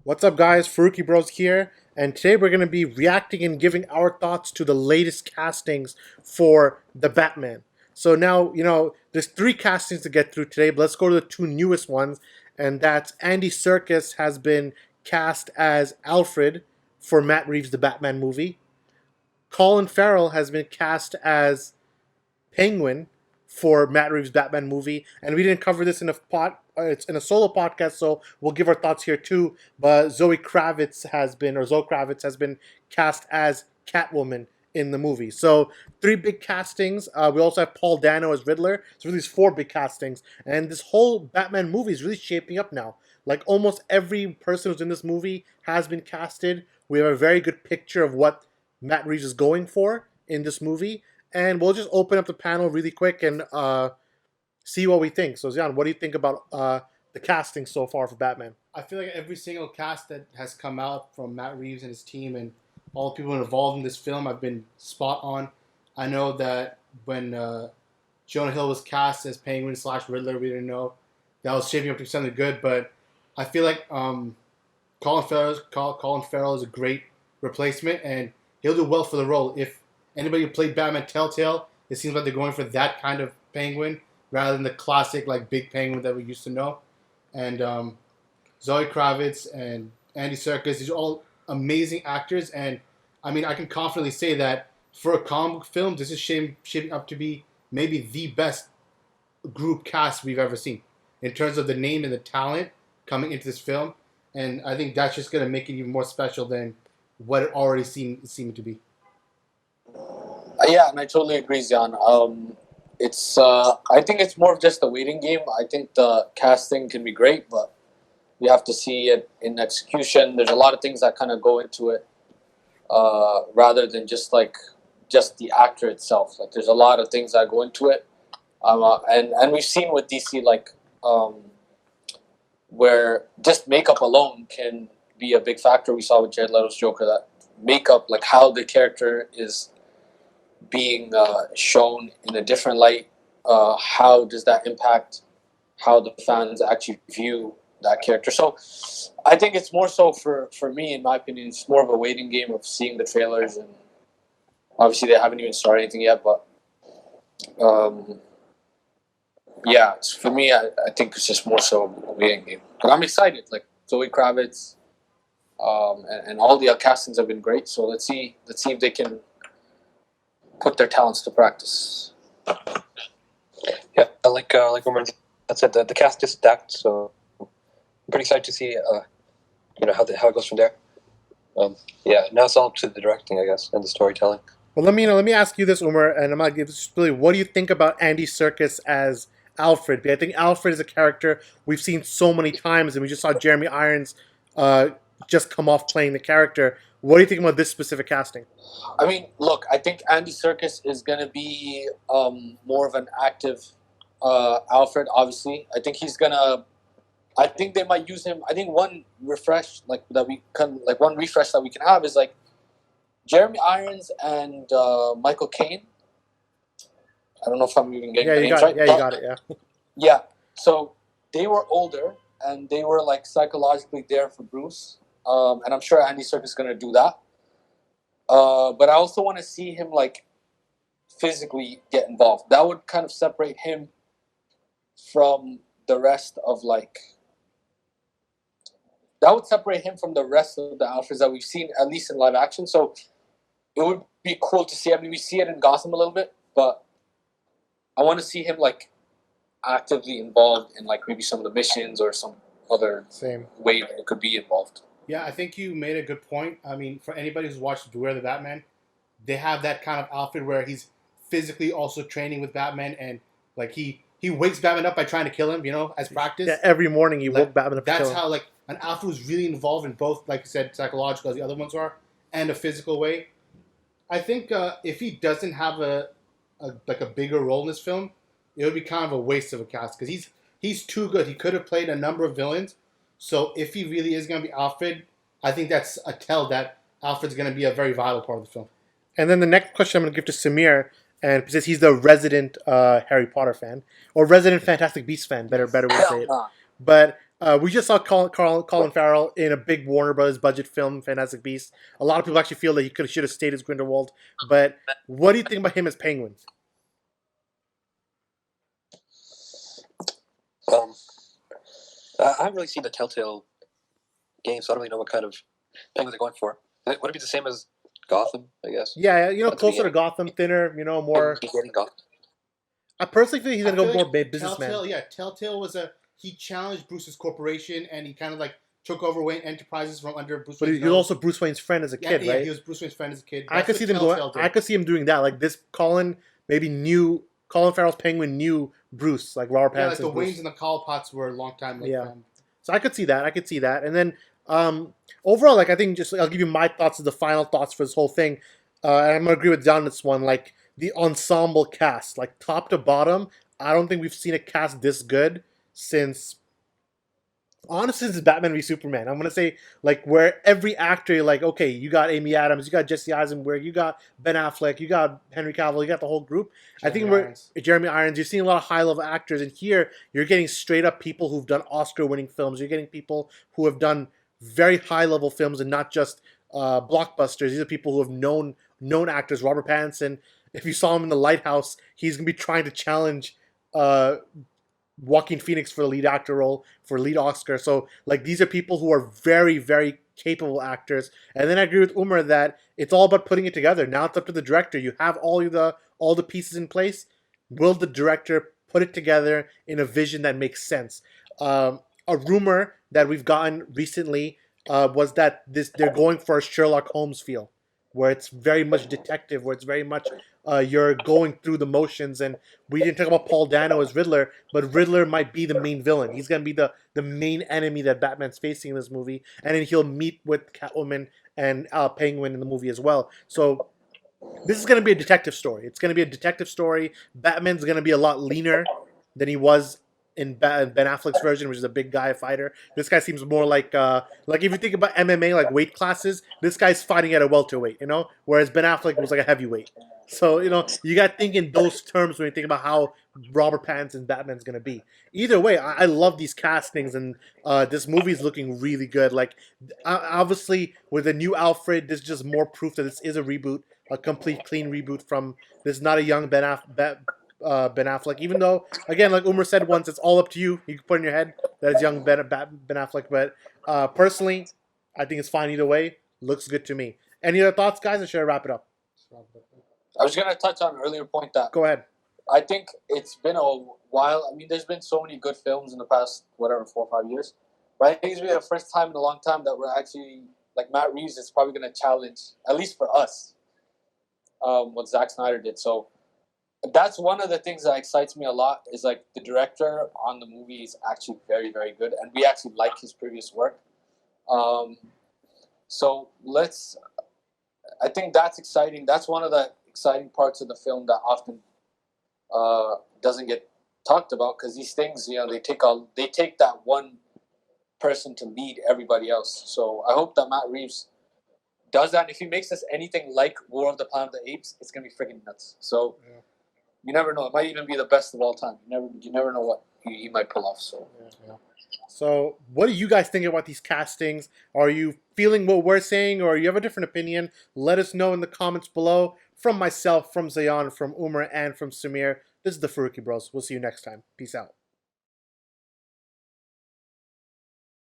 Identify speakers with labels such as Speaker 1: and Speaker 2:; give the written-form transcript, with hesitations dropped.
Speaker 1: What's up, guys? Faruqi Bros here, and today we're going to be reacting and giving our thoughts to the latest castings for the Batman. So now, there's three castings to get through today, but let's go to the two newest ones, and that's Andy Serkis has been cast as Alfred for Matt Reeves' The Batman movie. Colin Farrell has been cast as Penguin for Matt Reeves' Batman movie, and we didn't cover this in a it's in a solo podcast, so we'll give our thoughts here too. But Zoe Kravitz has been cast as Catwoman in the movie. So three big castings. We also have Paul Dano as Riddler. So these four big castings, and this whole Batman movie is really shaping up now. Like almost every person who's in this movie has been casted. We have a very good picture of what Matt Reeves is going for in this movie. And we'll just open up the panel really quick and see what we think. So, Zion, what do you think about the casting so far for Batman?
Speaker 2: I feel like every single cast that has come out from Matt Reeves and his team and all the people involved in this film have been spot on. I know that when Jonah Hill was cast as Penguin / Riddler, we didn't know that was shaping up to be something good. But I feel like Colin Farrell is a great replacement, and he'll do well for the role. If anybody who played Batman Telltale, it seems like they're going for that kind of Penguin rather than the classic like big Penguin that we used to know. And Zoe Kravitz and Andy Serkis, these are all amazing actors. And I mean, I can confidently say that for a comic book film, this is shaping up to be maybe the best group cast we've ever seen in terms of the name and the talent coming into this film. And I think that's just going to make it even more special than what it already seemed to be.
Speaker 3: Yeah, and I totally agree, Zion. I think it's more of just a waiting game. I think the casting can be great, but you have to see it in execution. There's a lot of things that kind of go into it, rather than just the actor itself. Like there's a lot of things that go into it, and we've seen with DC where just makeup alone can be a big factor. We saw with Jared Leto's Joker that makeup, like how the character is being shown in a different light, how does that impact how the fans actually view that character? So I think it's more so for me, in my opinion, it's more of a waiting game of seeing the trailers, and obviously they haven't even started anything yet, but yeah, for me, I think it's just more so a waiting game. But I'm excited, like Zoe Kravitz, and all the castings have been great, so let's see if they can put their talents to practice.
Speaker 4: Yeah, like Roman said, the cast is stacked, so I'm pretty excited to see how it goes from there. Now it's all up to the directing, I guess, and the storytelling.
Speaker 1: Well, let me ask you this, Umar, and I'm gonna give this really. What do you think about Andy Serkis as Alfred? I think Alfred is a character we've seen so many times, and we just saw Jeremy Irons just come off playing the character. What do you think about this specific casting?
Speaker 3: I mean, look, I think Andy Serkis is going to be more of an active Alfred, obviously. I think they might use him. I think one refresh that we can have is like Jeremy Irons and Michael Caine. I don't know if I'm even getting the names right.
Speaker 1: Yeah, you got it, yeah.
Speaker 3: Yeah, so they were older and they were like psychologically there for Bruce. And I'm sure Andy Serkis is going to do that. But I also want to see him like physically get involved. That would kind of separate him from the rest of the Alfreds that we've seen, at least in live action. So it would be cool to see. I mean, we see it in Gotham a little bit, but I want to see him like actively involved in like maybe some of the missions or some other way that it could be involved.
Speaker 2: Yeah, I think you made a good point. I mean, for anybody who's watched Beware the Batman, they have that kind of Alfred where he's physically also training with Batman, and like he wakes Batman up by trying to kill him, as practice.
Speaker 1: Yeah, every morning he woke Batman up to kill him.
Speaker 2: That's how like an Alfred was really involved in both, like you said, psychological as the other ones are, and a physical way. I think if he doesn't have a bigger role in this film, it would be kind of a waste of a cast because he's too good. He could have played a number of villains. So if he really is going to be Alfred, I think that's a tell that Alfred's going to be a very vital part of the film. And then the next question I'm going to give to Samir, and because he's the resident Harry Potter fan, or resident Fantastic Beasts fan, better way to say it. But
Speaker 1: We just saw Colin Farrell in a big Warner Brothers budget film, Fantastic Beasts. A lot of people actually feel that he should have stayed as Grindelwald. But what do you think about him as Penguin?
Speaker 4: I haven't really seen the Telltale games, so I don't really know what kind of penguins they're going for. Would it be the same as Gotham, I guess?
Speaker 1: Yeah,
Speaker 4: That's
Speaker 1: closer to
Speaker 4: me.
Speaker 1: Gotham, thinner, more.
Speaker 4: Getting Gotham.
Speaker 1: I personally think he's
Speaker 2: I
Speaker 1: gonna go
Speaker 2: feel
Speaker 1: more
Speaker 2: like
Speaker 1: businessman.
Speaker 2: Telltale was he challenged Bruce's corporation and he kind of like took over Wayne Enterprises from under Bruce.
Speaker 1: But
Speaker 2: Wayne's
Speaker 1: he was
Speaker 2: nose.
Speaker 1: also Bruce Wayne's friend as a kid,
Speaker 2: yeah,
Speaker 1: right?
Speaker 2: he was Bruce Wayne's friend as a kid.
Speaker 1: I could see them going. I could see him doing that. Like this, Colin Farrell's Penguin knew Bruce, like Robert
Speaker 2: Yeah, like
Speaker 1: Pattinson's
Speaker 2: the
Speaker 1: Bruce.
Speaker 2: Waynes and the Callpotts were a long time. Like,
Speaker 1: Yeah. So I could see that. And then overall, like I think just I'll give you my thoughts as the final thoughts for this whole thing. And I'm gonna agree with John on this one. Like the ensemble cast, like top to bottom, I don't think we've seen a cast this good since Batman v Superman. I'm gonna say like where every actor, like okay, you got Amy Adams, you got Jesse Eisenberg, you got Ben Affleck, you got Henry Cavill, you got the whole group. I think Jeremy Irons. You're seeing a lot of high level actors, and here you're getting straight up people who've done Oscar winning films. You're getting people who have done very high level films and not just blockbusters. These are people who have known actors. Robert Pattinson. If you saw him in The Lighthouse, he's gonna be trying to challenge Joaquin Phoenix for the lead actor role, for lead Oscar. So like these are people who are very, very capable actors. And then I agree with Umar that it's all about putting it together. Now it's up to the director. You have all the pieces in place. Will the director put it together in a vision that makes sense? A rumor that we've gotten recently was that they're going for a Sherlock Holmes feel, where it's very much detective, where it's very much you're going through the motions. And we didn't talk about Paul Dano as Riddler, but Riddler might be the main villain. He's going to be the main enemy that Batman's facing in this movie. And then he'll meet with Catwoman and Penguin in the movie as well. So this is going to be a detective story. It's going to be a detective story. Batman's going to be a lot leaner than he was in Ben Affleck's version, which is a big guy fighter. This guy seems more like if you think about MMA, like weight classes, this guy's fighting at a welterweight, whereas Ben Affleck was like a heavyweight. So, you got to think in those terms when you think about how Robert Pattinson's Batman's going to be. Either way, I love these castings, and this movie's looking really good. Like, obviously, with a new Alfred, this is just more proof that this is a reboot, a complete, clean reboot from, this is not a young Ben Affleck, even though, again, like Umar said once, it's all up to you. You can put in your head that it's young Ben Affleck, but personally, I think it's fine either way. Looks good to me. Any other thoughts, guys, or should I wrap it up?
Speaker 3: I was going to touch on an earlier point that
Speaker 1: Go ahead.
Speaker 3: I think it's been a while. I mean, there's been so many good films in the past, 4 or 5 years. But I think it's been the first time in a long time that we're actually, like Matt Reeves is probably going to challenge, at least for us, what Zack Snyder did. So that's one of the things that excites me a lot is like the director on the movie is actually very, very good. And we actually like his previous work. So I think that's exciting. That's one of the exciting parts of the film that often doesn't get talked about, because these things, they take that one person to lead everybody else. So I hope that Matt Reeves does that. And if he makes this anything like War of the Planet of the Apes, it's gonna be freaking nuts. So you never know. It might even be the best of all time. You never know what he might pull off. So.
Speaker 1: So, what do you guys think about these castings? Are you feeling what we're saying, or you have a different opinion? Let us know in the comments below. From myself, from Zayan, from Umar, and from Samir, this is the Faruqi Bros. We'll see you next time. Peace out.